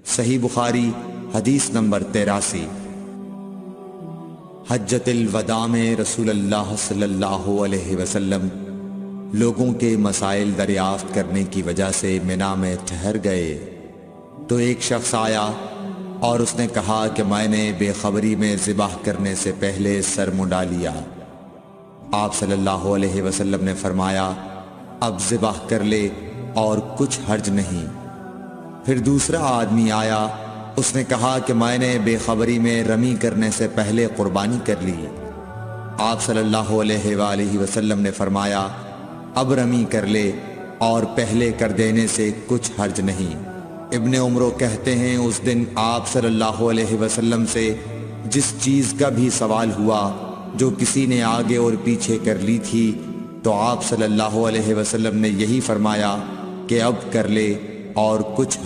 صحیح بخاری حدیث نمبر 83۔ حجۃ الوداع میں رسول اللہ صلی اللہ علیہ وسلم لوگوں کے مسائل دریافت کرنے کی وجہ سے منا میں ٹھہر گئے تو ایک شخص آیا اور اس نے کہا کہ میں نے بے خبری میں ذبح کرنے سے پہلے سر منڈا لیا۔ آپ صلی اللہ علیہ وسلم نے فرمایا اب ذبح کر لے اور کچھ حرج نہیں۔ پھر دوسرا آدمی آیا، اس نے کہا کہ میں نے بے خبری میں رمی کرنے سے پہلے قربانی کر لی۔ آپ صلی اللہ علیہ وآلہ وسلم نے فرمایا اب رمی کر لے اور پہلے کر دینے سے کچھ حرج نہیں۔ ابن عمرو کہتے ہیں اس دن آپ صلی اللہ علیہ وسلم سے جس چیز کا بھی سوال ہوا جو کسی نے آگے اور پیچھے کر لی تھی تو آپ صلی اللہ علیہ وسلم نے یہی فرمایا کہ اب کر لے اور کچھ حرج